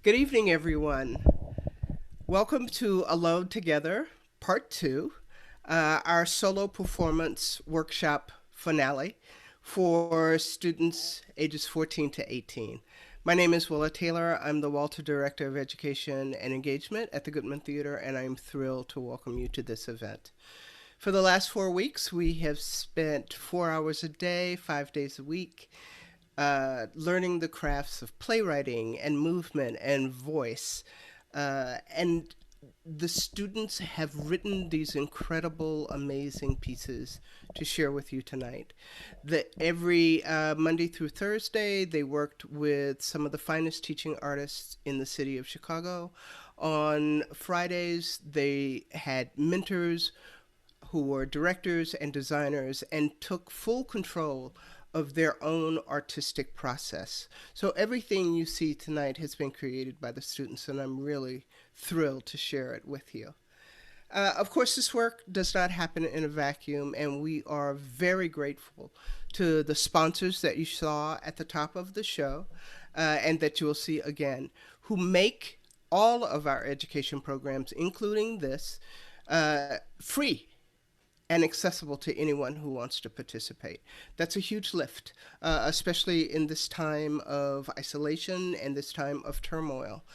Good evening, everyone. Welcome to Alone Together, Part 2, our solo performance workshop finale for students ages 14 to 18. My name is Willa Taylor. I'm the Walter Director of Education and Engagement at the Goodman Theater, and I'm thrilled to welcome you to this event. For the last 4 weeks, we have spent 4 hours a day, 5 days a week, learning the crafts of playwriting and movement and voice. And the students have written these incredible, amazing pieces to share with you tonight. Every Monday through Thursday, they worked with some of the finest teaching artists in the city of Chicago. On Fridays, they had mentors who were directors and designers and took full control of their own artistic process. So everything you see tonight has been created by the students, and I'm really thrilled to share it with you. Of course, this work does not happen in a vacuum, and we are very grateful to the sponsors that you saw at the top of the show and that you will see again, who make all of our education programs, including this, free and accessible to anyone who wants to participate. That's a huge lift, especially in this time of isolation and this time of turmoil.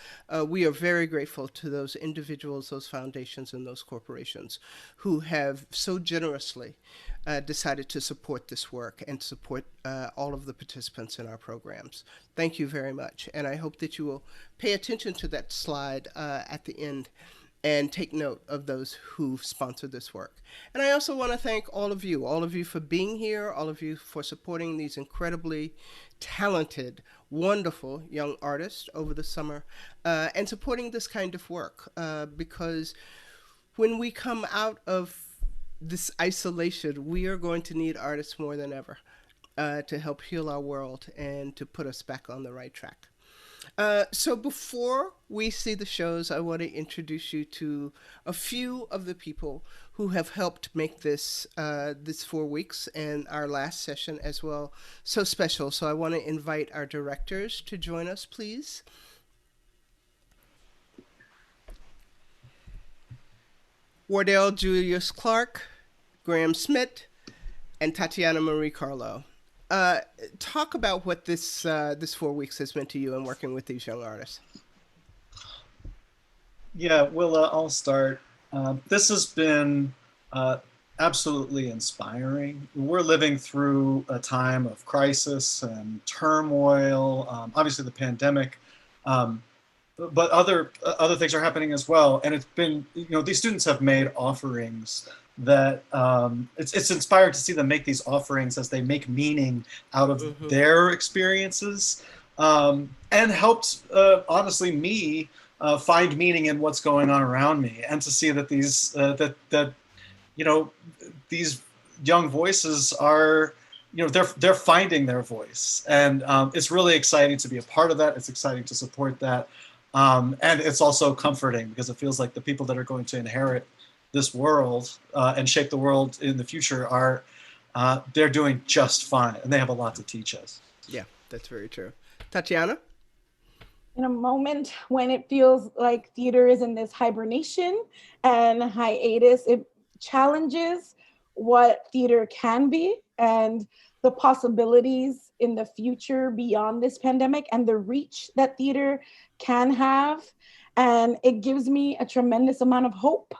We are very grateful to those individuals, those foundations, and those corporations who have so generously decided to support this work and support all of the participants in our programs. Thank you very much, and I hope that you will pay attention to that slide at the end and take note of those who sponsor this work. And I also want to thank all of you for being here, all of you for supporting these incredibly talented, wonderful young artists over the summer, and supporting this kind of work, because when we come out of this isolation, we are going to need artists more than ever to help heal our world and to put us back on the right track. So before we see the shows, I want to introduce you to a few of the people who have helped make this 4 weeks and our last session as well so special. So I want to invite our directors to join us, please. Wardell Julius Clark, Graham Smith, and Tatiana Marie Carlo. Talk about what this 4 weeks has meant to you in working with these young artists. Yeah, well, I'll start. This has been absolutely inspiring. We're living through a time of crisis and turmoil, obviously the pandemic, but other things are happening as well. And it's been, these students have made offerings that it's inspired to see them make these offerings as they make meaning out of their experiences, and helped, honestly, me find meaning in what's going on around me, and to see that these young voices are, they're finding their voice, and it's really exciting to be a part of that. It's exciting to support that, and it's also comforting because it feels like the people that are going to inherit this world and shape the world in the future are they're doing just fine, and they have a lot to teach us. Yeah, that's very true. Tatiana? In a moment when it feels like theater is in this hibernation and hiatus, it challenges what theater can be and the possibilities in the future beyond this pandemic and the reach that theater can have. And it gives me a tremendous amount of hope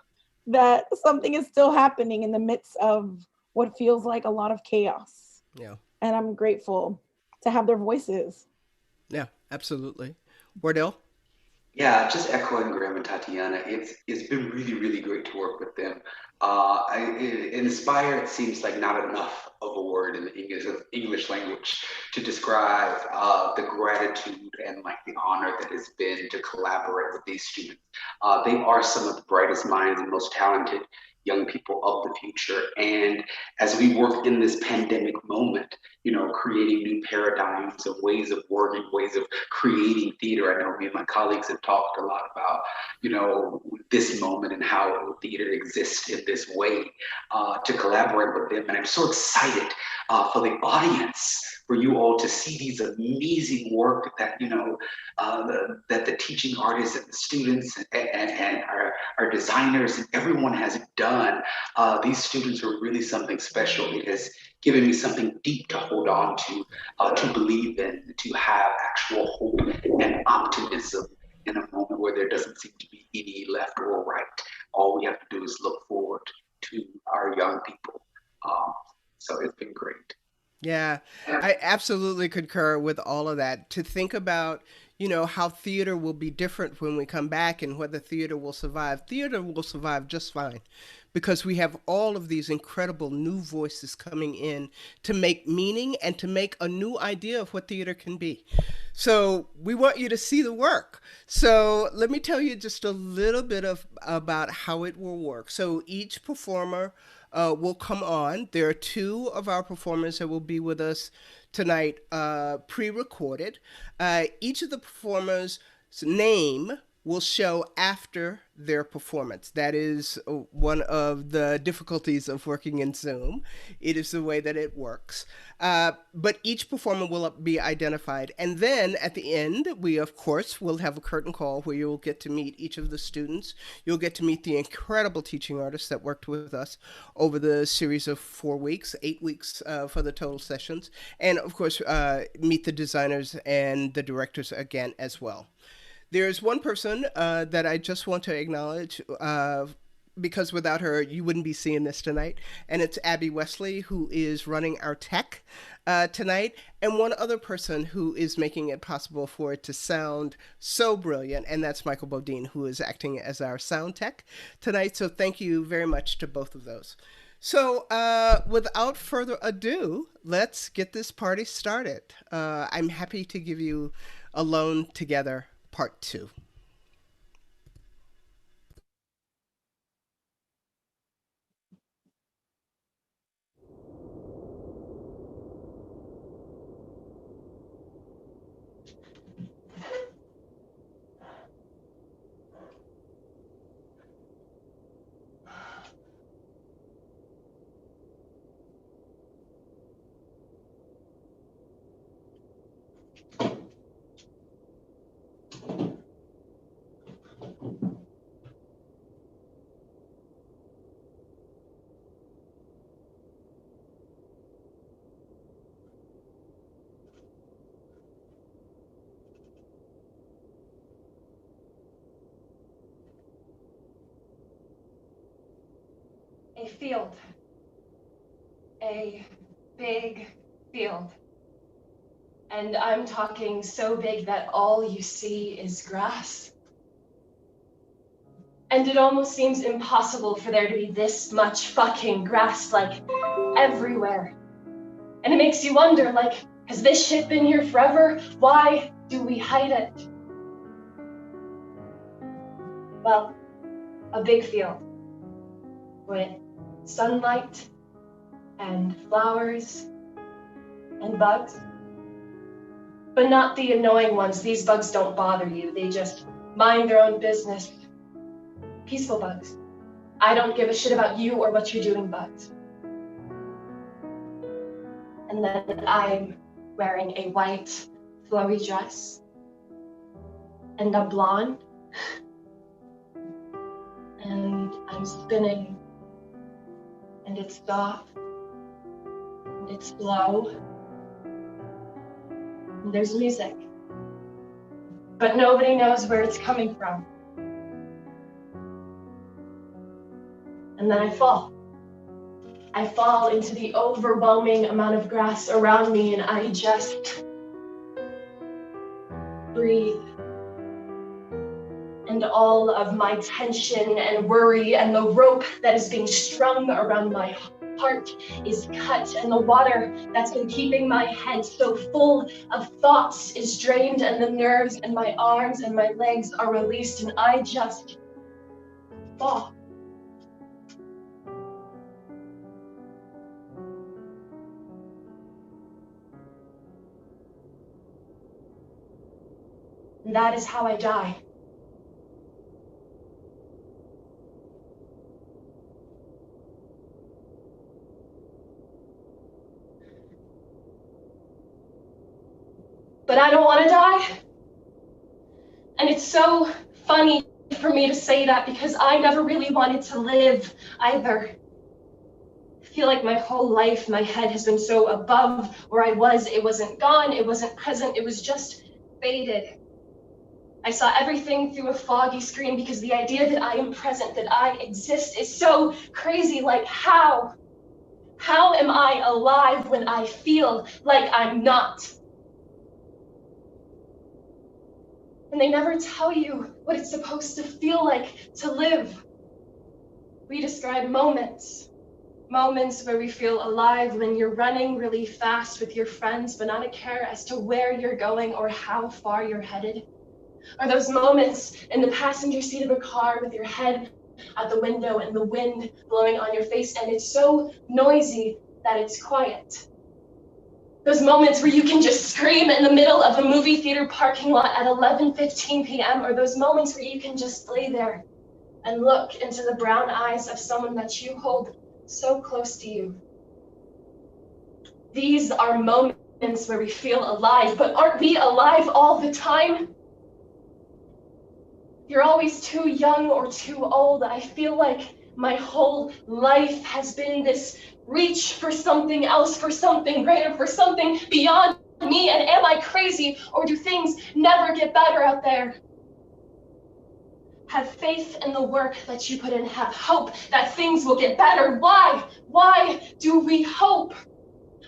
that something is still happening in the midst of what feels like a lot of chaos. Yeah. And I'm grateful to have their voices. Yeah, absolutely. Wardell? Yeah, just echoing Graham and Tatiana, it's been really, really great to work with them. Inspired seems like not enough of a word in the English language to describe the gratitude and like the honor that has been to collaborate with these students. They are some of the brightest minds and most talented young people of the future. And as we work in this pandemic moment, creating new paradigms of ways of working, ways of creating theater. I know me and my colleagues have talked a lot about, this moment and how theater exists in this way to collaborate with them. And I'm so excited for the audience for you all to see these amazing work that, that the teaching artists and the students and our designers and everyone has done. These students are really something special because giving me something deep to hold on to believe in, to have actual hope and optimism in a moment where there doesn't seem to be any left or right. All we have to do is look forward to our young people. So it's been great. Yeah, I absolutely concur with all of that. To think about, how theater will be different when we come back and whether theater will survive. Theater will survive just fine because we have all of these incredible new voices coming in to make meaning and to make a new idea of what theater can be. So we want you to see the work. So let me tell you just a little bit of about how it will work. So each performer will come on. There are two of our performers that will be with us tonight, pre-recorded. Each of the performers' name will show after their performance. That is one of the difficulties of working in Zoom. It is the way that it works. But each performer will be identified. And then at the end, we, of course, will have a curtain call where you'll get to meet each of the students. You'll get to meet the incredible teaching artists that worked with us over the series of 4 weeks, 8 weeks for the total sessions. And, of course, meet the designers and the directors again as well. There's one person that I just want to acknowledge because without her, you wouldn't be seeing this tonight. And it's Abby Wesley, who is running our tech tonight, and one other person who is making it possible for it to sound so brilliant, and that's Michael Bodine, who is acting as our sound tech tonight. So thank you very much to both of those. So without further ado, let's get this party started. I'm happy to give you Alone Together Part 2. A field. A big field. And I'm talking so big that all you see is grass. And it almost seems impossible for there to be this much fucking grass, like, everywhere. And it makes you wonder, like, has this shit been here forever? Why do we hide it? Well, a big field with sunlight and flowers and bugs. But not the annoying ones. These bugs don't bother you. They just mind their own business. Peaceful bugs. I don't give a shit about you or what you're doing, bugs. And then I'm wearing a white flowy dress and a blonde. And I'm spinning. And it's soft. And it's slow. And there's music. But nobody knows where it's coming from. And then I fall. I fall into the overwhelming amount of grass around me, and I just breathe. And all of my tension and worry and the rope that is being strung around my heart is cut, and the water that's been keeping my head so full of thoughts is drained, and the nerves in my arms and my legs are released, and I just fall. And that is how I die. but I don't want to die. And it's so funny for me to say that because I never really wanted to live either. I feel like my whole life, my head has been so above where I was. It wasn't gone, it wasn't present, it was just faded. I saw everything through a foggy screen because the idea that I am present, that I exist is so crazy. Like how? How am I alive when I feel like I'm not? And they never tell you what it's supposed to feel like to live. We describe moments where we feel alive when you're running really fast with your friends, but not a care as to where you're going or how far you're headed. Or those moments in the passenger seat of a car with your head out the window and the wind blowing on your face, and it's so noisy that it's quiet. Those moments where you can just scream in the middle of a movie theater parking lot at 11:15 p.m., or those moments where you can just lay there and look into the brown eyes of someone that you hold so close to you. These are moments where we feel alive, but aren't we alive all the time? You're always too young or too old. I feel like my whole life has been this reach for something else, for something greater, for something beyond me. And am I crazy, or do things never get better out there? Have faith in the work that you put in. Have hope that things will get better. Why? Why do we hope?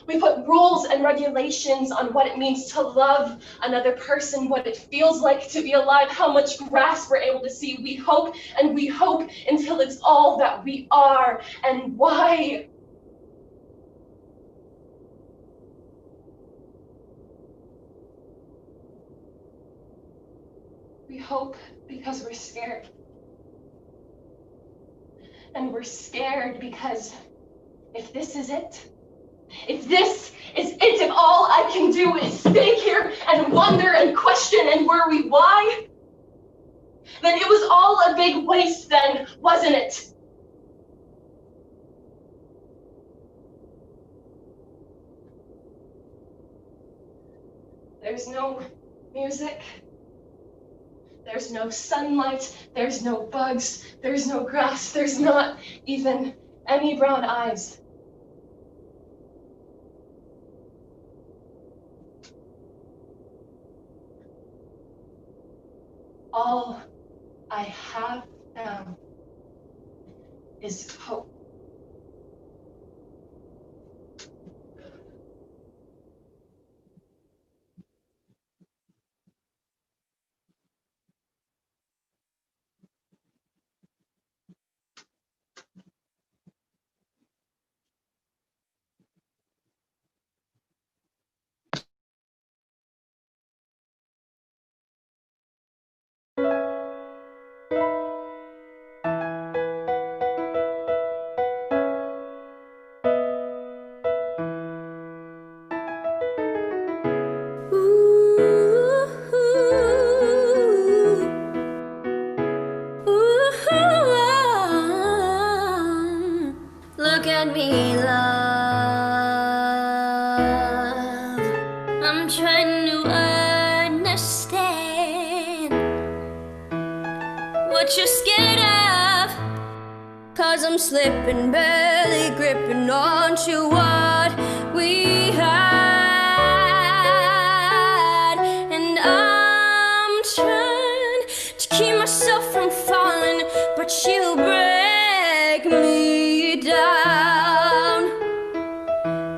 We put rules and regulations on what it means to love another person, what it feels like to be alive, how much grass we're able to see. We hope and we hope until it's all that we are. And why? We hope because we're scared. And we're scared because if this is it, if this is it, if all I can do is stay here and wonder and question and worry why, then it was all a big waste then, wasn't it? There's no music. There's no sunlight. There's no bugs. There's no grass. There's not even any brown eyes. All I have now is hope. Look at me, love. I'm trying to understand what you're scared of, 'cause I'm slipping, barely gripping onto what we had. And I'm trying to keep myself from falling, but you break me down.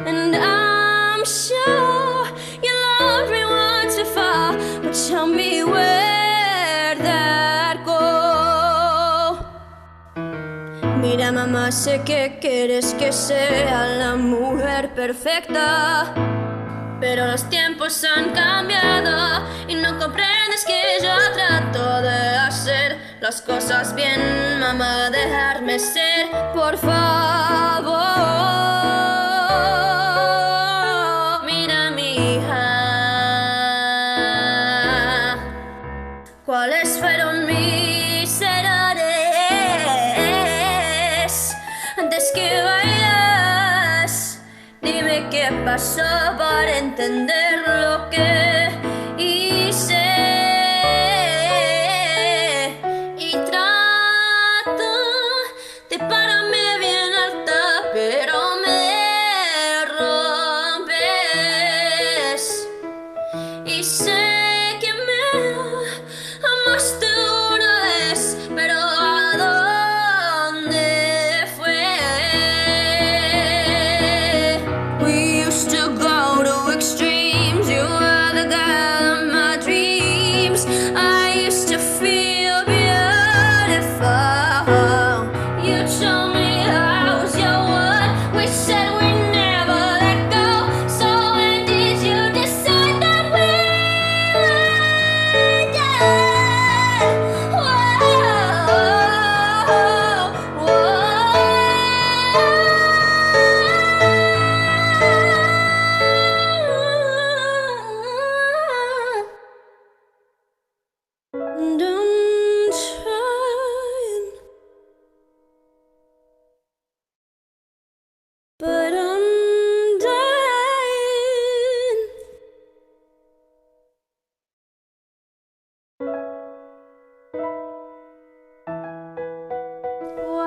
And I'm sure you love me once to fall, but tell me where'd that go. Mira, mamá, sé que quieres que sea la mujer perfecta, pero los tiempos han cambiado y no comprendes que yo trato de hacer las cosas bien. Mamá, dejarme ser, por favor. Mira, mi hija, ¿cuáles fueron mis errores antes que vayas? Dime qué pasó para entender lo que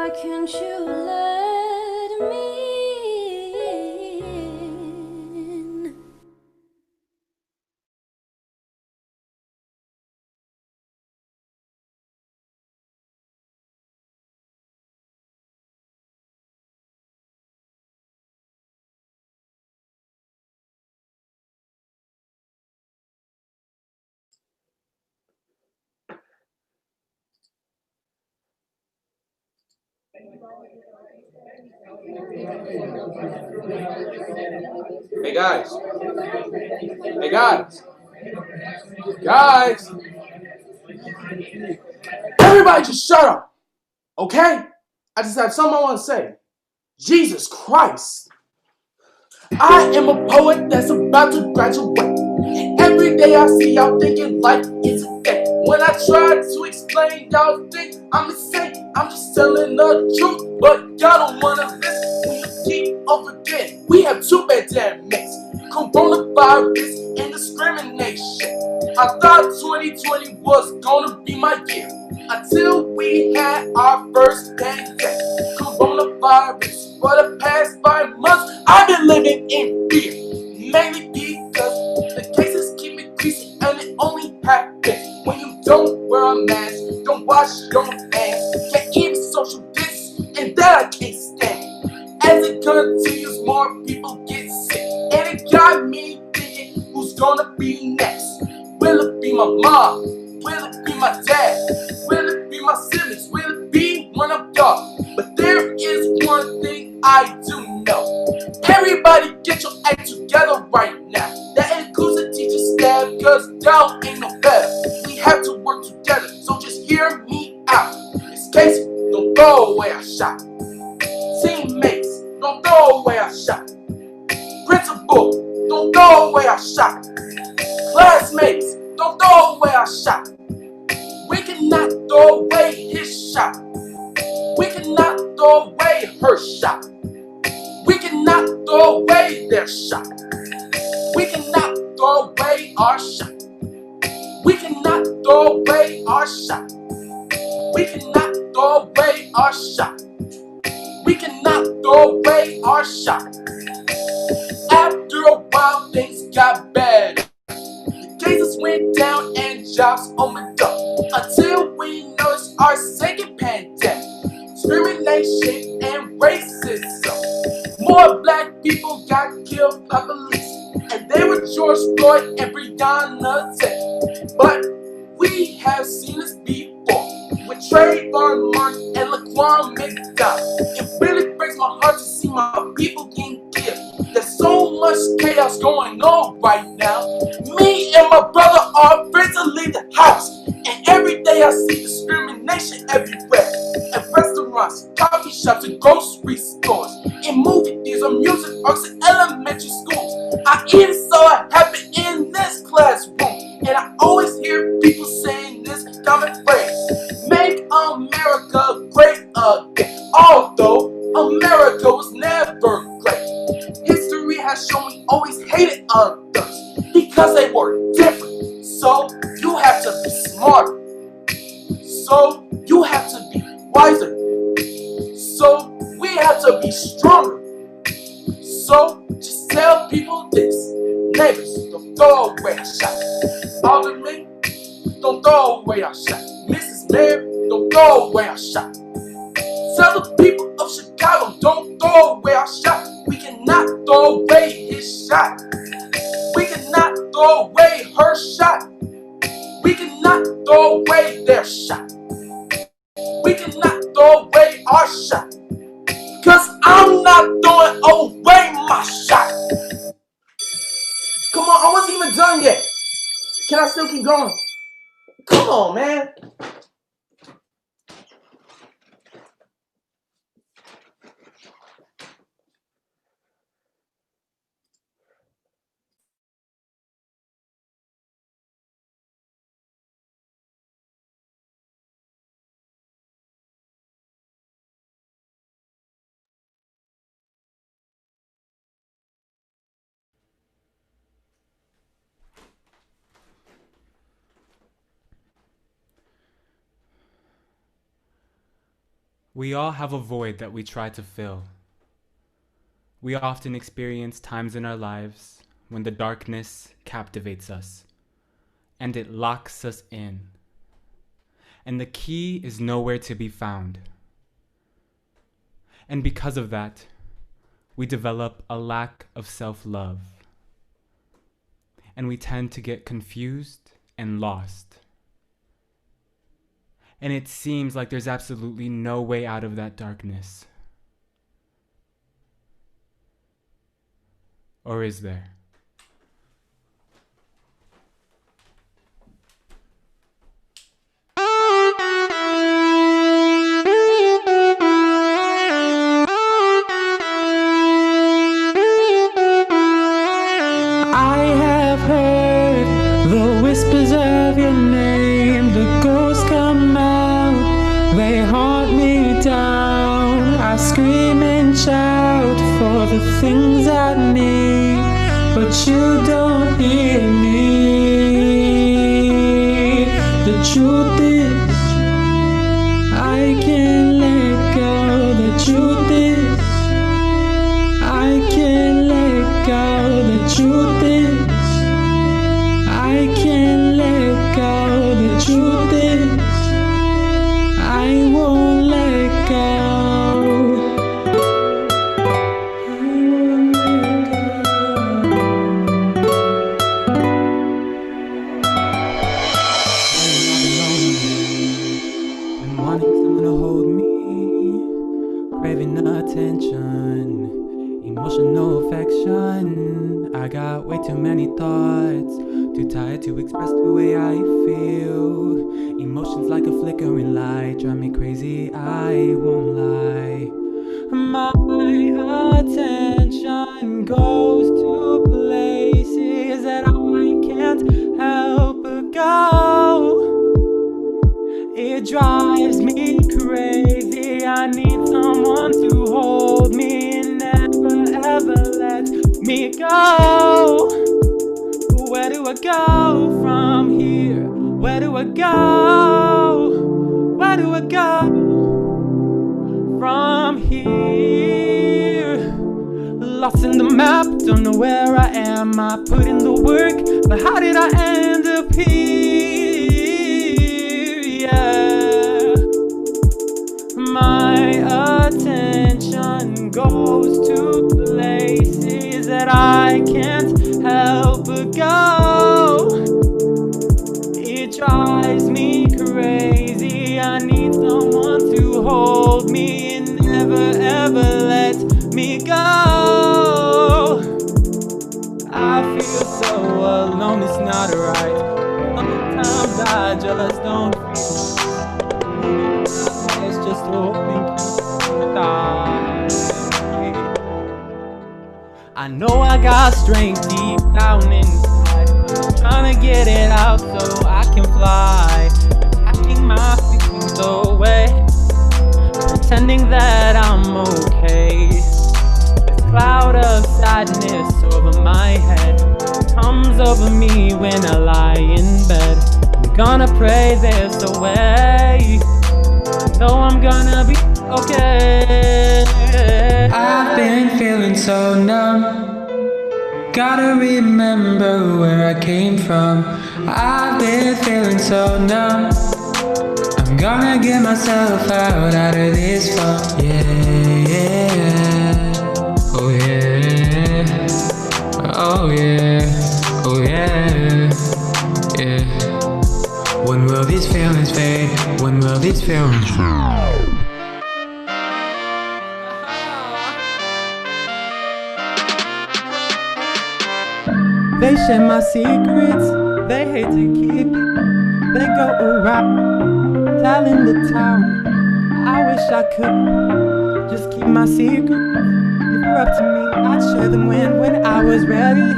Why can't you let me in? Hey guys. Hey guys. Guys. Everybody just shut up. Okay? I just have something I want to say. Jesus Christ. I am a poet that's about to graduate. And every day I see y'all thinking like it's a day. When I try to explain, y'all think I'm insane. I'm just telling the truth, but y'all don't wanna listen. When you keep on forgetting, we have two pandemics: coronavirus and discrimination. I thought 2020 was gonna be my year until we had our first pandemic, coronavirus. For the past 5 months, I've been living in fear, mainly because the cases keep increasing, and it only happens when you don't wear a mask, don't wash your hands, can't even social distance, and that I can't stand. As it continues, more people get sick, and it got me thinking, who's gonna be next? Will it be my mom? Will it be my dad? Will it be my siblings? Will it be one of y'all? But there is one thing I do know. Everybody get your act together right now. That includes the teacher staff, cause y'all ain't no better. We have to work together, so just hear me out. This case, don't throw away our shot. Teammates, don't throw away our shot. Principal, don't throw away our shot. Classmates, don't throw away our shot. We cannot throw away his shot. We cannot throw away her shot. We cannot throw away their shot. We cannot throw away our shot. We cannot throw away our shot. We cannot throw away our shot. We cannot throw away our shot. After a while, things got better. The cases went down and jobs opened up. Until we noticed our second pandemic: discrimination and racism. More black people got killed by police, and they were George Floyd and Breonna Taylor. But we have seen this before with Trayvon Martin and Laquan McDonald. It really breaks my heart to see my people getting killed. There's so much chaos going on right now. Me and my brother are afraid to leave the house, and every day I see discrimination everywhere. At restaurants, coffee shops, and grocery stores, in movie theaters, music parks, and elementary schools. I even saw it happen in this classroom, and I always hear people saying this common phrase: "Make America great again." Although America was never great, history has shown we always hated others because they were different. So you have to be smarter. So you have to be wiser. So we have to be stronger. So just tell people this: neighbors, don't throw away our shot. Alderman, don't throw away our shot. Mrs. Mayor, don't throw away our shot. Tell the people of Chicago, don't throw away our shot. We cannot throw away his shot. We cannot throw away her shot. We cannot throw away their shot. We cannot throw away our shot. Cause I'm not throwing away my shot. Come on, I wasn't even done yet. Can I still keep going? Come on, man. We all have a void that we try to fill. We often experience times in our lives when the darkness captivates us and it locks us in. And the key is nowhere to be found. And because of that, we develop a lack of self-love. And we tend to get confused and lost. And it seems like there's absolutely no way out of that darkness. Or is there? I have heard the whispers of your name, the ghosts come out, they haunt me down. I scream and shout for the things I need, but you don't hear me. The truth is, I can't let go. The truth is, I can't let go. The truth is, I can't let go. The truth is, I won't let go. I won't let go. I'm wanting someone to hold me, craving attention, emotional affection. I got way too many thoughts, too tired to express the way I feel. Emotions like a flickering light drive me crazy, I won't lie. My attention goes to places that I can't help but go. It drives me crazy. I need someone to hold me and never ever let me go. Where do I go from here? Where do I go? Where do I go from here? Lost in the map, don't know where I am. I put in the work, but how did I end up here? Yeah. My attention goes to places that I can't help but go. It drives me crazy. I need someone to hold me and never ever let me go. I feel so alone, it's not right. Sometimes I just don't feel. It's just hoping to die. I know I got strength deep down inside, I'm trying to get it out so I can fly, packing my feelings away, pretending that I'm okay. This cloud of sadness over my head comes over me when I lie in bed. I'm gonna pray this away. Know I'm gonna be okay. I've been feeling so numb. Gotta remember where I came from. I've been feeling so numb. I'm gonna get myself out of this funk. Yeah. Oh yeah. Oh yeah. Oh yeah. Yeah. When will these feelings fade? When will these feelings fade? They share my secrets, they hate to keep it. They go around telling the town. I wish I could just keep my secret. If it were up to me, I'd share them when I was ready.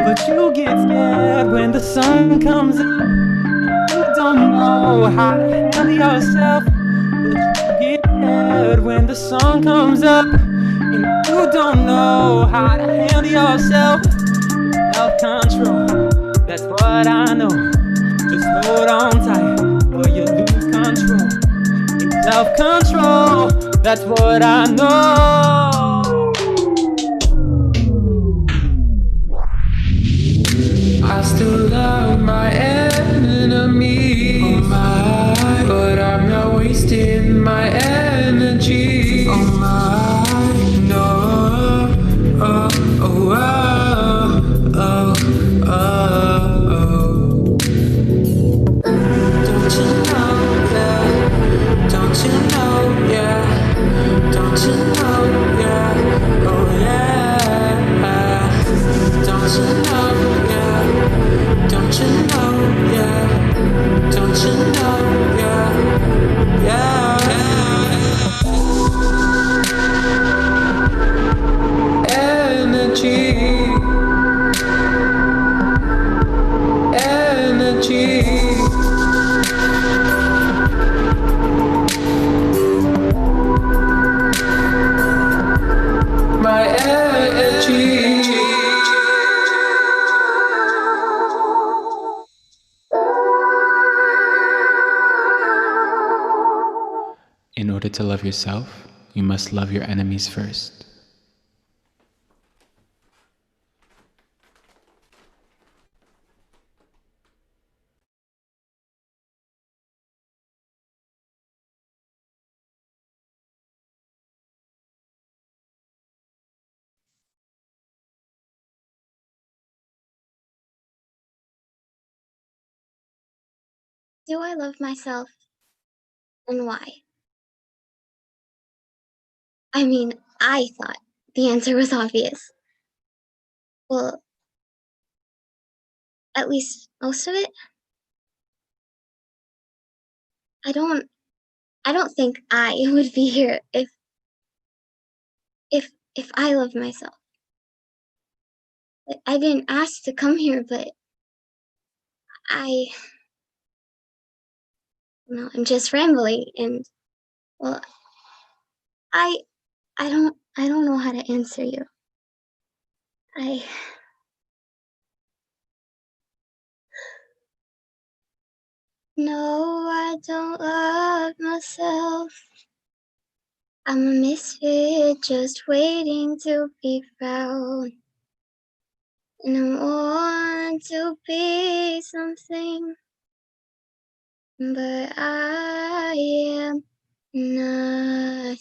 But you get scared when the sun comes up. You don't know how to handle yourself. But you get scared when the sun comes up. And you don't know how to handle yourself. Self-control, that's what I know. Just hold on tight or you lose control. It's self-control. That's what I know. I still love my enemies, oh my, but I'm not wasting my energy, oh my, no, oh, oh, oh, oh, oh, oh. Don't you know, yeah, don't you know, yeah, don't you know, yeah, oh yeah, don't you know, yeah, don't you know, yeah, don't you know, yeah, yeah. Energy, energy. My energy. In order to love yourself, you must love your enemies first. Do I love myself, and why? I mean, I thought the answer was obvious. Well, at least most of it. I don't think I would be here if I loved myself. Like, I didn't ask to come here, but I'm just rambling, and well, I don't know how to answer you. No, I don't love myself. I'm a misfit just waiting to be found. And I want to be something, but I am nothing.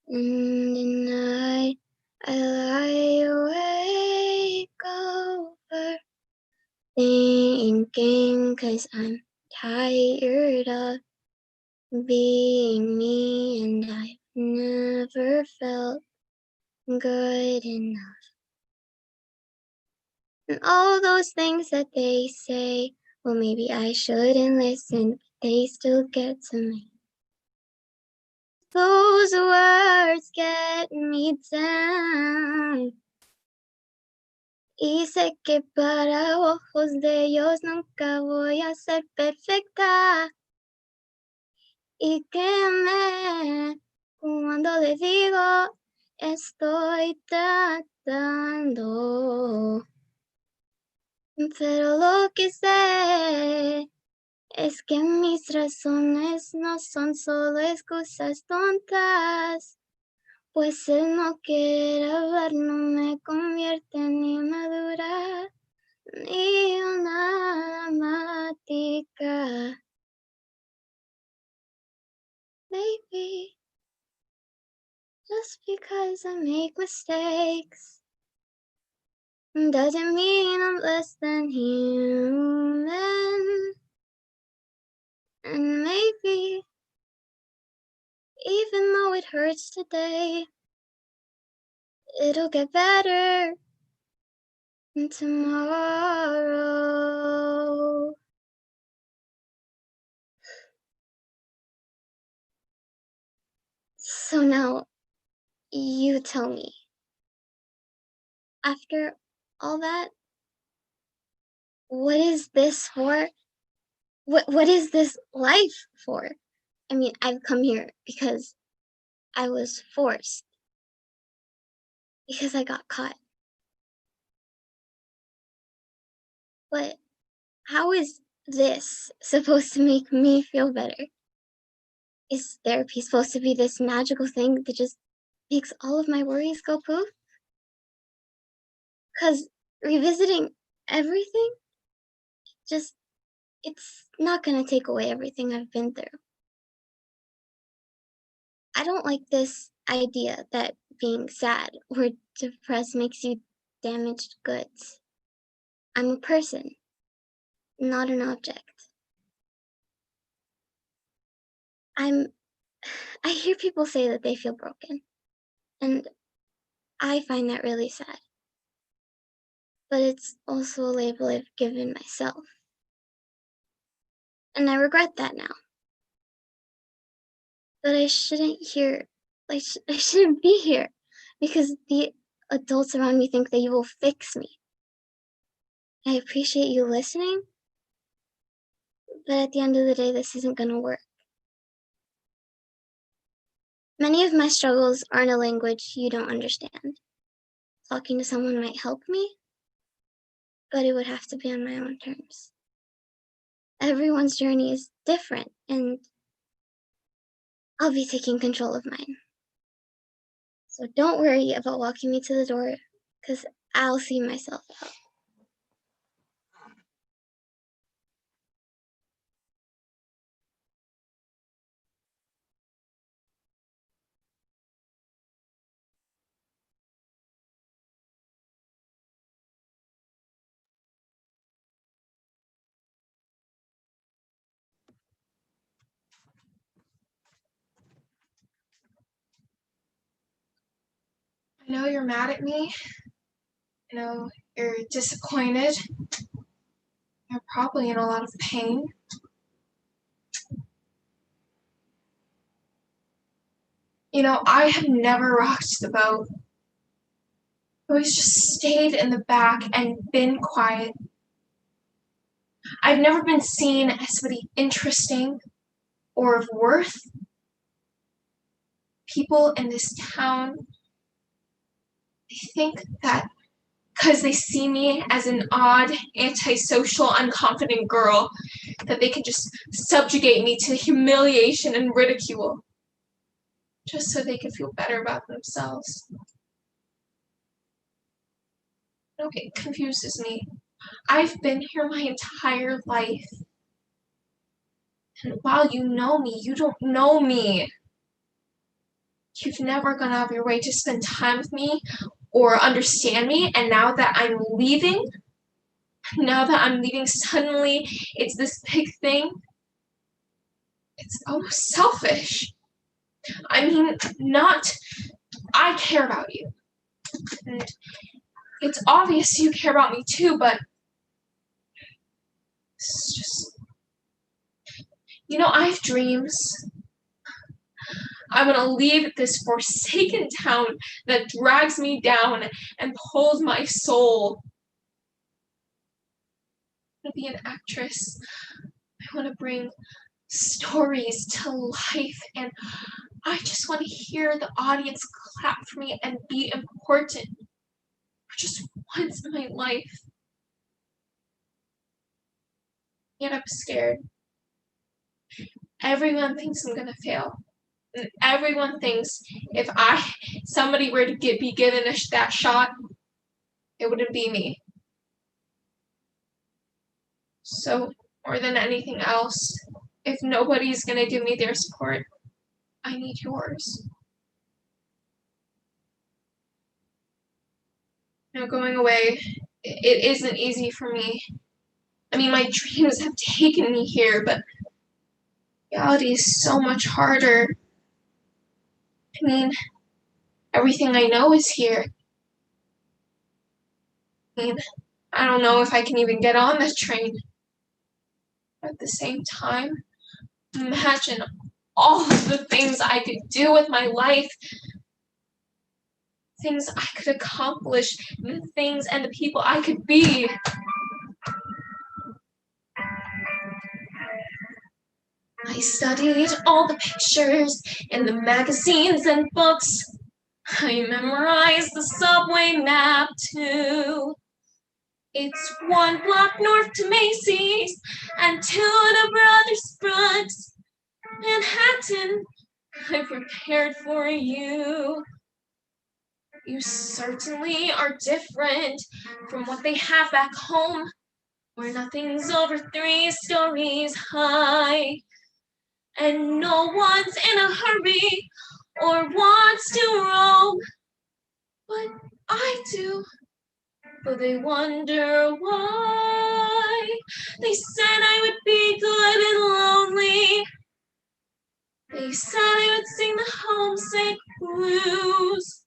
And at night I lie awake over thinking, 'cause I'm tired of being me, and I've never felt good enough. And all those things that they say, well, maybe I shouldn't listen, but they still get to me. Those words get me down. Y sé que para ojos de ellos nunca voy a ser perfecta. Y créeme cuando le digo, estoy tratando. Pero lo que sé es que mis razones no son solo excusas tontas. Pues el no querer hablar no me convierte ni en madura ni una dramática. Maybe just because I make mistakes doesn't mean I'm less than human. And maybe, even though it hurts today, it'll get better tomorrow. So now, you tell me, after all that, what is this for? What is this life for? I mean, I've come here because I was forced. Because I got caught. But how is this supposed to make me feel better? Is therapy supposed to be this magical thing that just makes all of my worries go poof? Because revisiting everything, just, it's not gonna take away everything I've been through. I don't like this idea that being sad or depressed makes you damaged goods. I'm a person, not an object. I hear people say that they feel broken, and I find that really sad. But it's also a label I've given myself. And I regret that now. But I shouldn't I shouldn't be here because the adults around me think that you will fix me. I appreciate you listening, but at the end of the day, this isn't gonna work. Many of my struggles are in a language you don't understand. Talking to someone might help me, but it would have to be on my own terms. Everyone's journey is different, and I'll be taking control of mine. So don't worry about walking me to the door, because I'll see myself out. I know you're mad at me. I know you're disappointed. You're probably in a lot of pain. You know, I have never rocked the boat. I always just stayed in the back and been quiet. I've never been seen as somebody interesting or of worth. People in this town, they think that because they see me as an odd, antisocial, unconfident girl, that they can just subjugate me to humiliation and ridicule, just so they can feel better about themselves. It confuses me. I've been here my entire life. And while you know me, you don't know me. You've never gone out of your way to spend time with me or understand me, and now that I'm leaving, suddenly it's this big thing. It's almost selfish. I mean, I care about you. And it's obvious you care about me too, but it's just, I have dreams. I want to leave this forsaken town that drags me down and pulls my soul. I want to be an actress. I want to bring stories to life, and I just want to hear the audience clap for me and be important for just once in my life. Yet I'm scared. Everyone thinks I'm gonna fail. And everyone thinks if somebody were to be given that shot, it wouldn't be me. So more than anything else, if nobody's gonna give me their support, I need yours. Going away, it isn't easy for me. I mean, my dreams have taken me here, but reality is so much harder. I mean, everything I know is here. I mean, I don't know if I can even get on the train. But at the same time, imagine all of the things I could do with my life, things I could accomplish, the things and the people I could be. I studied all the pictures in the magazines and books. I memorized the subway map too. It's 1 block north to Macy's and 2 to Brothers Brooks. Manhattan, I prepared for you. You certainly are different from what they have back home, where nothing's over 3 stories high, and no one's in a hurry or wants to roam. But I do, but they wonder why. They said I would be good and lonely. They said I would sing the homesick blues.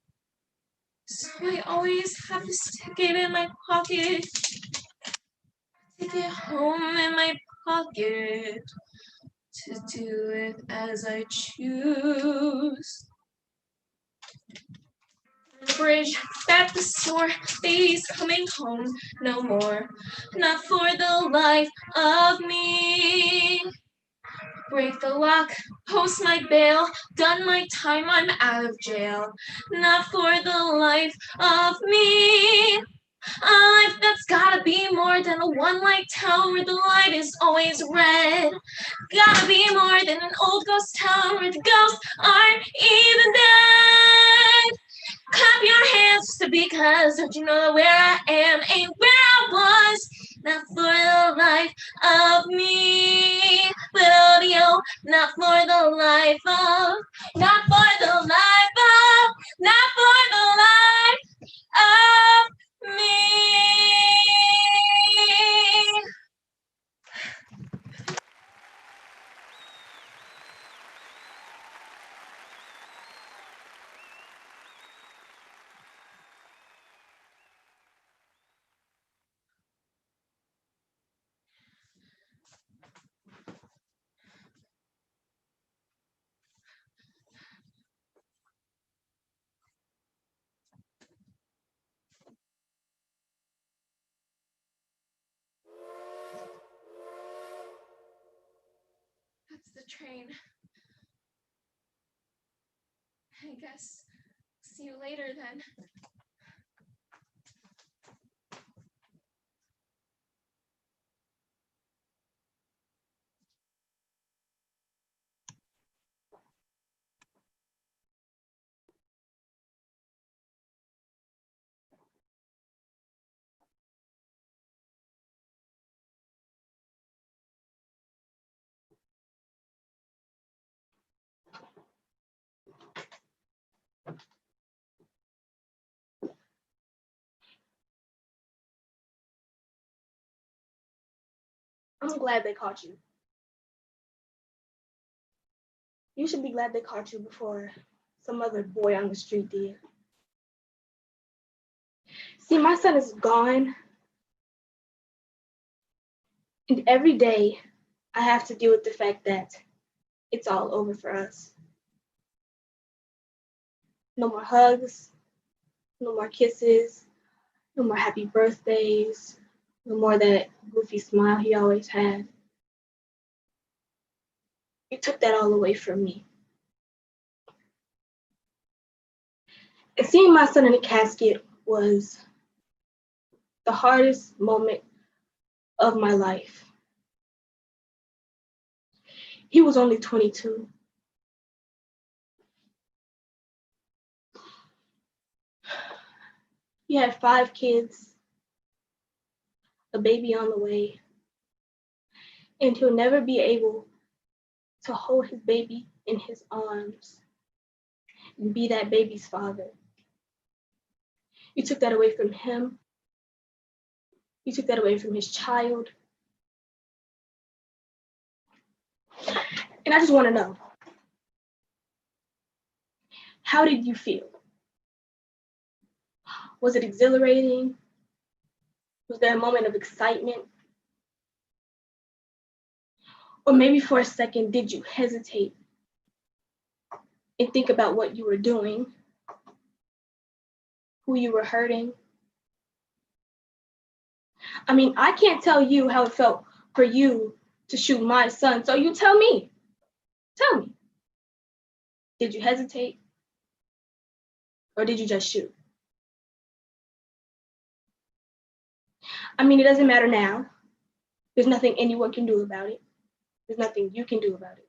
So I always have this ticket in my pocket. Ticket home in my pocket to do it as I choose. The bridge, at the store, baby's coming home no more, not for the life of me. Break the lock, post my bail, done my time, I'm out of jail, not for the life of me. A life that's gotta be more than a one-light town where the light is always red. Gotta be more than an old ghost town where the ghosts aren't even dead. Clap your hands just because don't you know that where I am ain't where I was. Not for the life of me, but audio, not for the life of, not for the life of, not for the life of me. That's the train. I guess see you later then. I'm glad they caught you. You should be glad they caught you before some other boy on the street did. See, my son is gone, and every day I have to deal with the fact that it's all over for us. No more hugs, no more kisses, no more happy birthdays, no more that goofy smile he always had. You took that all away from me. And seeing my son in a casket was the hardest moment of my life. He was only 22. He had 5 kids, a baby on the way, and he'll never be able to hold his baby in his arms and be that baby's father. You took that away from him. You took that away from his child. And I just want to know, how did you feel? Was it exhilarating? Was there a moment of excitement? Or maybe for a second, did you hesitate and think about what you were doing, who you were hurting? I mean, I can't tell you how it felt for you to shoot my son, so you tell me. Tell me. Did you hesitate? Or did you just shoot? I mean, it doesn't matter now. There's nothing anyone can do about it. There's nothing you can do about it.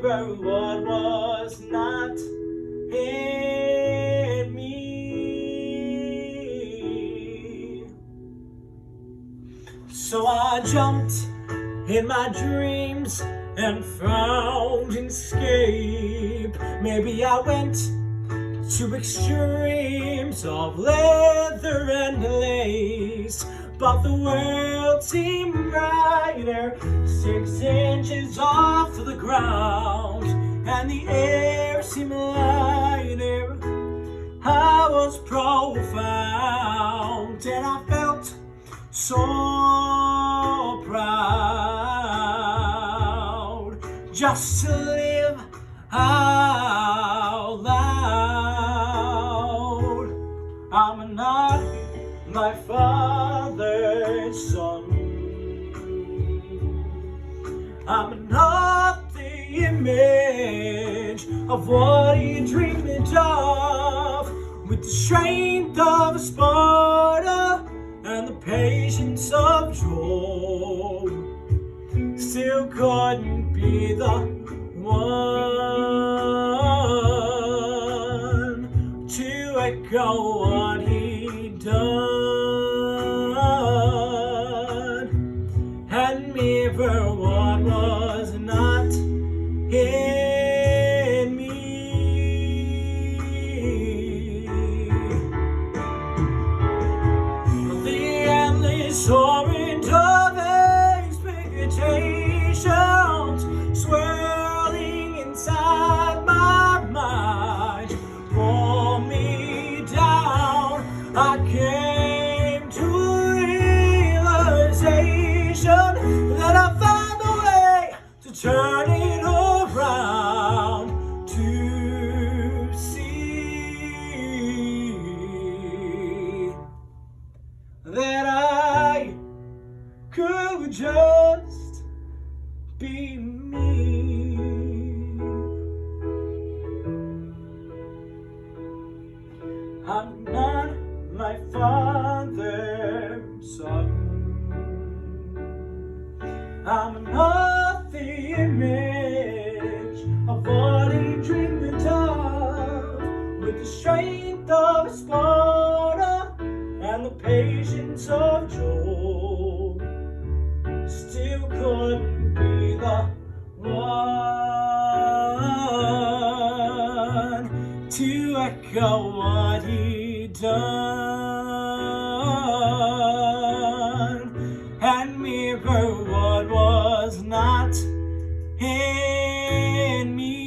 mirror what was not in me. So I jumped in my dreams and found an escape. Maybe I went to extremes of leather and lace, but the world seemed brighter 6 inches off the ground, and the air seemed lighter. I was profound, and I felt so proud just to live out loud. I'm not my father's son. I'm not the image of what he dreamed of, with the strength of a Sparta and the patience of Job. Still couldn't be the one to echo what he'd done and mirror what was not in me. The endless torrent of expectations swirling inside my mind pull me down. I came to realization that I found a way to turn it around, to see that I could just be me. I'm not my father's son. I'm not the image of what he dreamed of, with the strength of Sparta and the patience of Job. Still couldn't be the one to echo what he'd done and mirror what was not in me.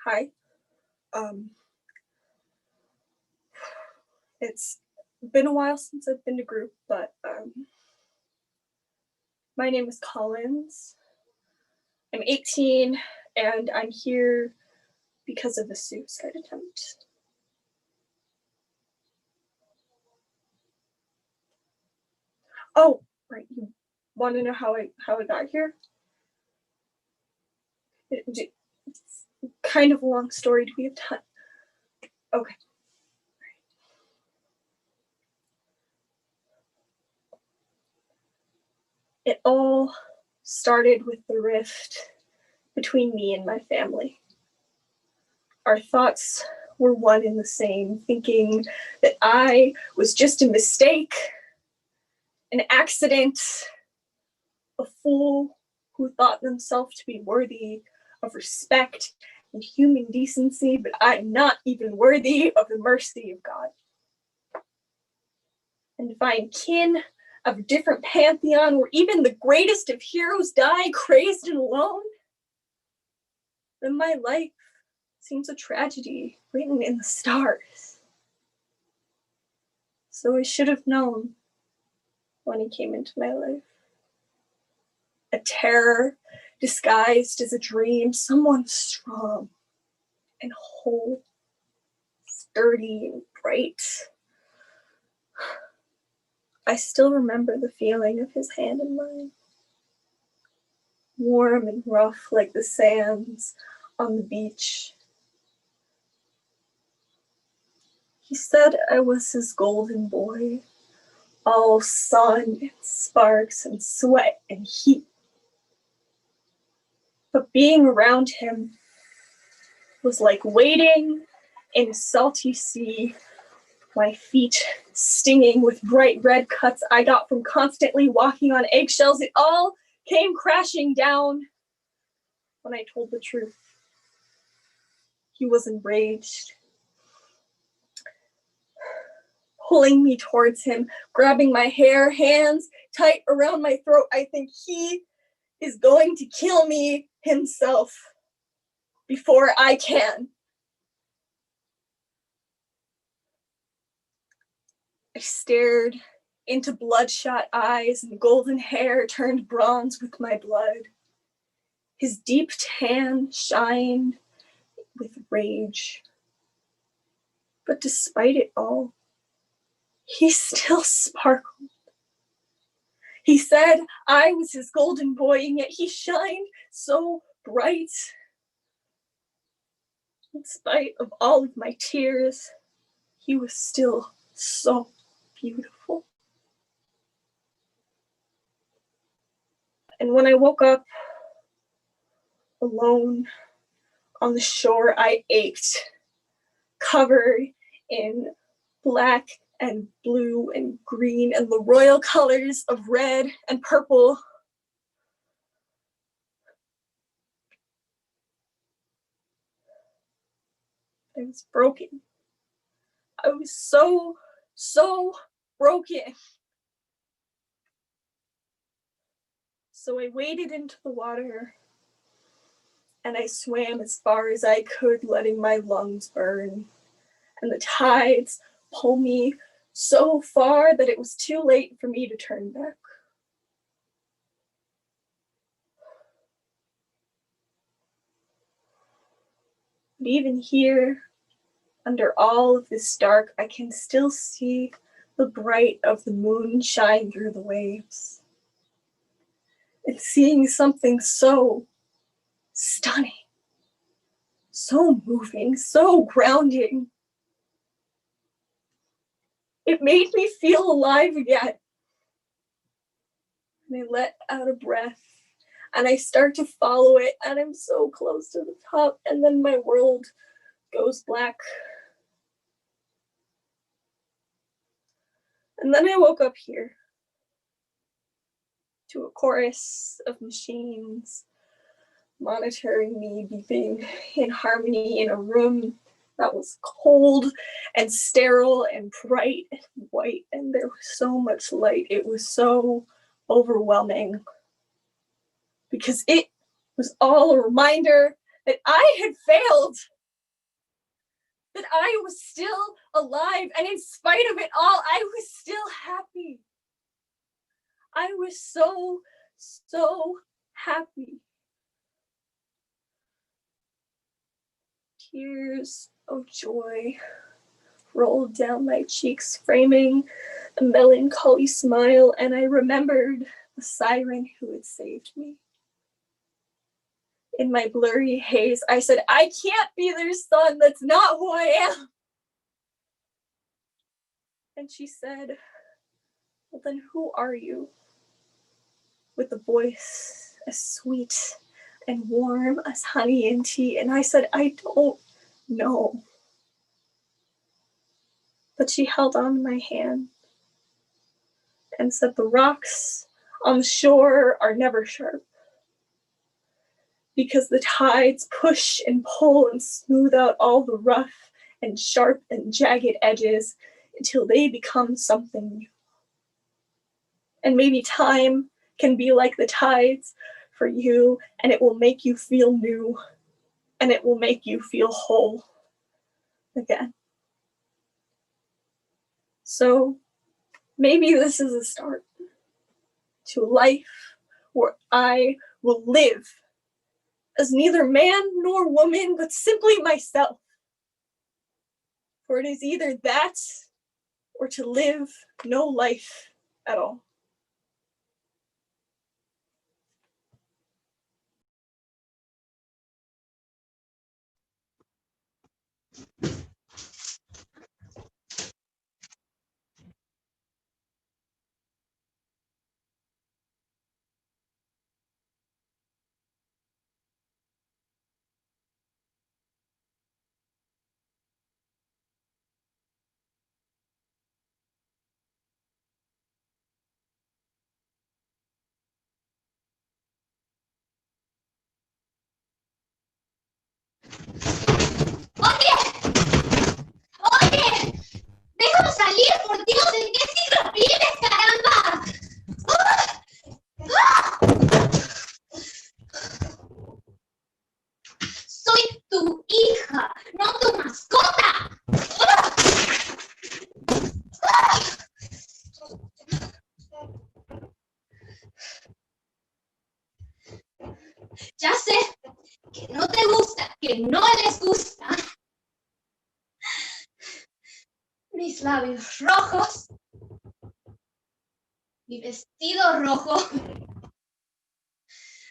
Hi. It's been a while since I've been to group, but my name is Collins. I'm 18 and I'm here because of a suicide attempt. Oh, right. You want to know how I got here? It's kind of a long story. Do we have time? Okay. It all started with the rift between me and my family. Our thoughts were one and the same, thinking that I was just a mistake, an accident, a fool who thought themselves to be worthy of respect and human decency, but I am not even worthy of the mercy of God. And if I am kin of a different pantheon where even the greatest of heroes die crazed and alone, then my life seems a tragedy written in the stars. So I should have known when he came into my life. A terror disguised as a dream, someone strong and whole, sturdy and bright. I still remember the feeling of his hand in mine, warm and rough like the sands on the beach. He said I was his golden boy, all sun and sparks and sweat and heat. But being around him was like wading in a salty sea, my feet stinging with bright red cuts I got from constantly walking on eggshells. It all came crashing down when I told the truth. He was enraged, pulling me towards him, grabbing my hair, hands tight around my throat. I think he is going to kill me himself before I can. I stared into bloodshot eyes, and golden hair turned bronze with my blood. His deep tan shined with rage. But despite it all, he still sparkled. He said I was his golden boy, and yet he shined so bright. In spite of all of my tears, he was still so beautiful. And when I woke up alone on the shore, I ached, covered in black and blue and green and the royal colors of red and purple. I was broken. I was so broken. So I waded into the water and I swam as far as I could, letting my lungs burn. And the tides pulled me so far that it was too late for me to turn back. But even here, under all of this dark, I can still see the bright of the moon shine through the waves. And seeing something so stunning, so moving, so grounding, it made me feel alive again. And I let out a breath and I start to follow it, and I'm so close to the top, and then my world goes black. And then I woke up here to a chorus of machines monitoring me, beeping in harmony in a room that was cold and sterile and bright and white, and there was so much light. It was so overwhelming because it was all a reminder that I had failed, that I was still alive, and in spite of it all, I was still happy. I was so happy. Tears of joy rolled down my cheeks, framing a melancholy smile, and I remembered the siren who had saved me. In my blurry haze, I said, I can't be their son. That's not who I am. And she said, well, then who are you? With a voice as sweet and warm as honey and tea. And I said, I don't know. But she held on to my hand and said, the rocks on the shore are never sharp, because the tides push and pull and smooth out all the rough and sharp and jagged edges until they become something new. And maybe time can be like the tides for you, and it will make you feel new, and it will make you feel whole again. So maybe this is a start to a life where I will live as neither man nor woman, but simply myself. For it is either that or to live no life at all. ¡Oye! ¡Déjame salir, por Dios! ¿En qué siglo vives, caramba? Soy tu hija, no tu mascota. Ya sé que no te gusta, que no les gusta. Mis labios rojos, mi vestido rojo,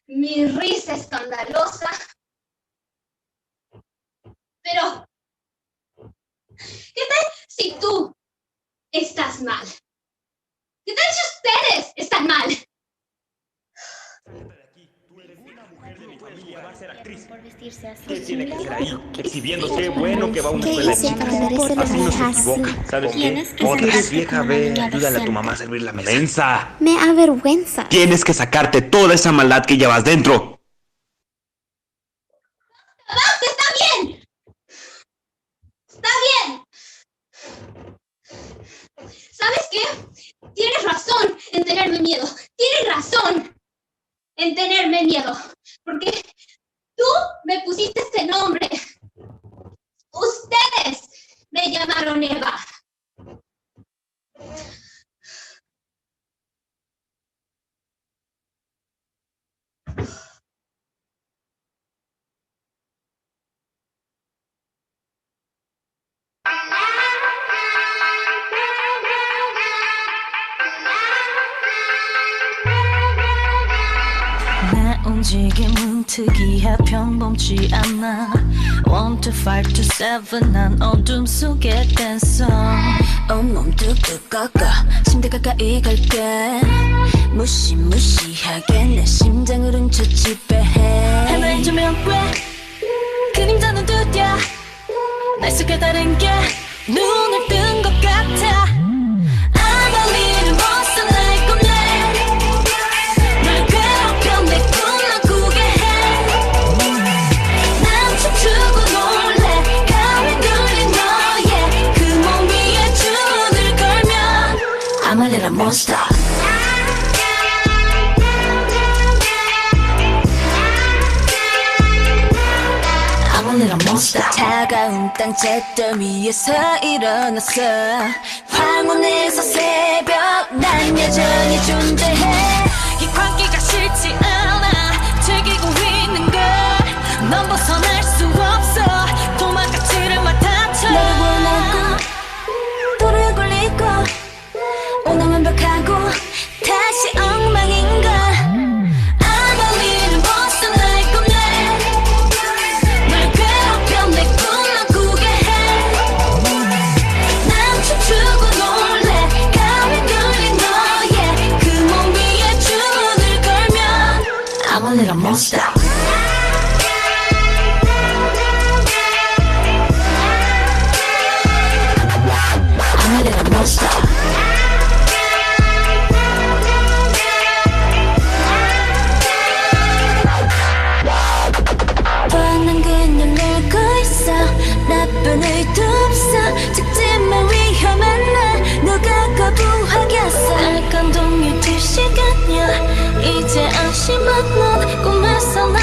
mi risa escandalosa. Pero, ¿qué tal si tú estás mal? ¿Qué tal si ustedes están mal? Por vestirse así. ¿Qué tiene que ser ahí? Exhibiéndose, bueno que va a una escuela de chicas. Así no se equivoca. ¿Sabes qué? Cuando eres vieja, ve, ayúdale a tu mamá a servir la mesa. ¡Mensa! Me avergüenza. Tienes que sacarte toda esa maldad que llevas dentro. ¡Basta! ¡Está bien! ¡Está bien! ¿Sabes qué? Tienes razón en tenerme miedo. Tienes razón en tenerme miedo. Porque tú me pusiste este nombre. Ustedes me llamaron Eva. 내 움직임은 특이해 평범치 않아 1, 2, 5, 2, 7 난 어둠 속에 댄서 온몸 뚝뚝 꺾어 침대 가까이 갈게 무시무시하게 내 심장을 훔쳐 지배해 하나의 조명 왜 그림자는 두드려 날 속에 다른 게 눈을 뜬 것 같아 I'm a little monster like a man 널 괴롭혀 내 꿈만 꾸게 해 난 춤추고 놀래 가위 눌린 너의 그 몸 위에 줄을 걸면 I'm a little monster I'm a little monster 차가운 땅 잿더미 위에서 일어났어 황혼에서 새벽 난 여전히 존재해 이 광기가 싫지 않아 즐기고 있는 걸넌 벗어날 수 없어 도망가지를 맡아쳐 너를 원하고 돌을 굴리고 오늘 완벽하고 다시 엉망인가 I'm a little monster like a man 널 괴롭혀 내 꿈만 꾸게 해 난 춤추고 놀래 가위 눌린 너의 그 몸 위에 줄을 걸면 I'm a little monster I'm a little monster 뻔한 그냥 놀고 있어 나쁜 의도 없어 직진만 위험한 날 누가 거부하겠어 날 감동이 2시간이야 이제 안심한 넌 꿈에서 나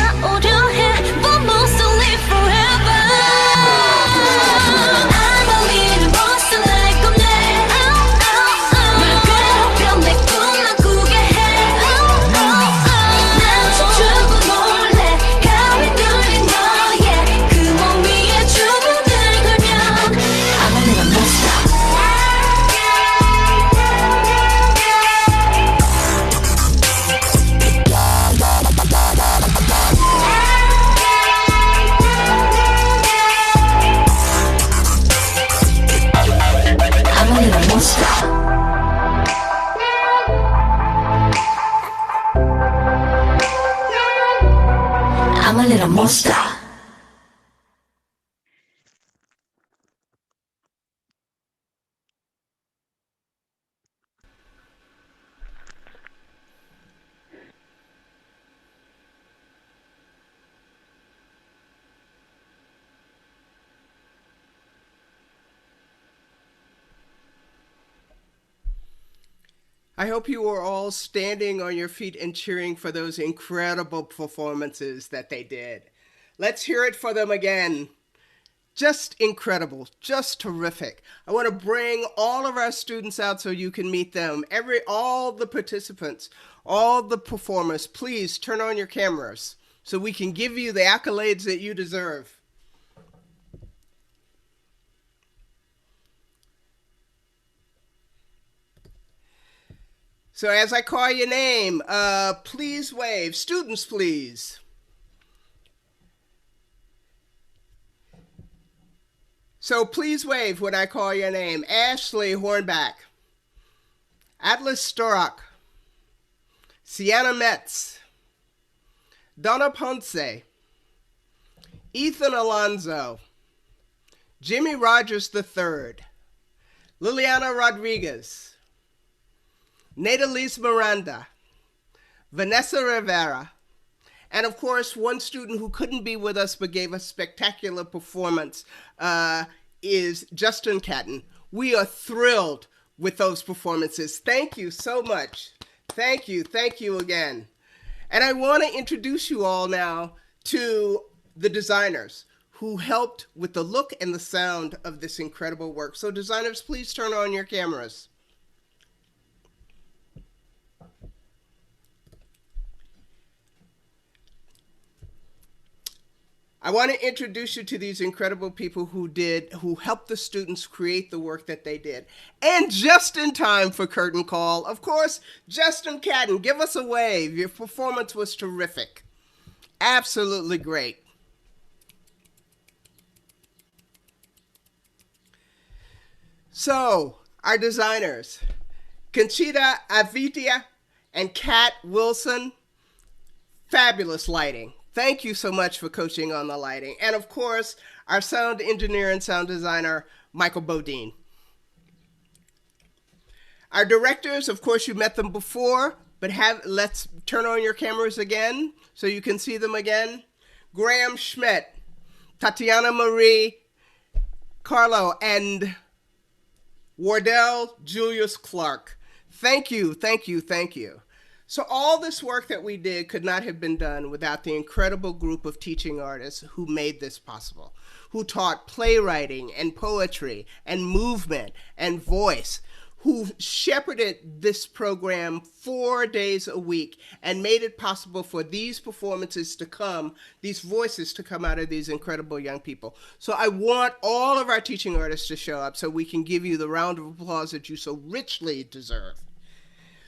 I'm a little monster. I hope you were all standing on your feet and cheering for those incredible performances that they did. Let's hear it for them again. Just incredible, just terrific. I want to bring all of our students out so you can meet them. All the participants, all the performers, please turn on your cameras so we can give you the accolades that you deserve. So as I call your name, please wave. Students, please. So please wave when I call your name. Ashley Hornback, Atlas Storak, Sienna Metz, Donna Ponce, Ethan Alonzo, Jimmy Rogers III, Liliana Rodriguez, Nadalise Miranda, Vanessa Rivera, and of course, one student who couldn't be with us but gave a spectacular performance is Justin Catton. We are thrilled with those performances. Thank you so much. Thank you again. And I want to introduce you all now to the designers who helped with the look and the sound of this incredible work. So designers, please turn on your cameras. I want to introduce you to these incredible people who helped the students create the work that they did. And just in time for curtain call, of course, Justin Catton, give us a wave. Your performance was terrific. Absolutely great. So, our designers, Conchita Avitia and Kat Wilson, fabulous lighting. Thank you so much for coaching on the lighting. And of course, our sound engineer and sound designer, Michael Bodine. Our directors, of course, you met them before, but let's turn on your cameras again so you can see them again. Graham Schmidt, Tatiana Marie Carlo, and Wardell Julius Clark. Thank you. So all this work that we did could not have been done without the incredible group of teaching artists who made this possible, who taught playwriting and poetry and movement and voice, who shepherded this program 4 days a week and made it possible for these performances to come, these voices to come out of these incredible young people. So I want all of our teaching artists to show up so we can give you the round of applause that you so richly deserve.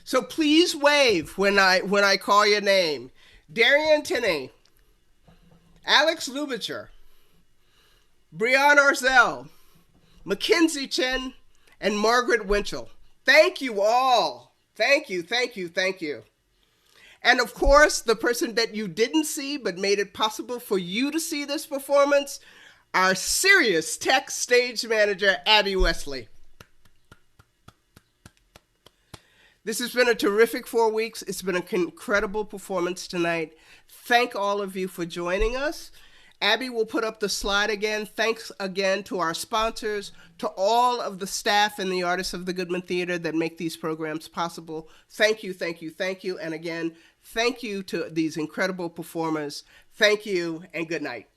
So please wave when I call your name. Darian Tinney, Alex Lubitcher, Brianne Orzel, Mackenzie Chen, and Margaret Winchell. Thank you all. Thank you. And of course, the person that you didn't see but made it possible for you to see this performance, our Serious Tech stage manager, Abby Wesley. This has been a terrific 4 weeks. It's been an incredible performance tonight. Thank all of you for joining us. Abby will put up the slide again. Thanks again to our sponsors, to all of the staff and the artists of the Goodman Theater that make these programs possible. Thank you. And again, thank you to these incredible performers. Thank you and good night.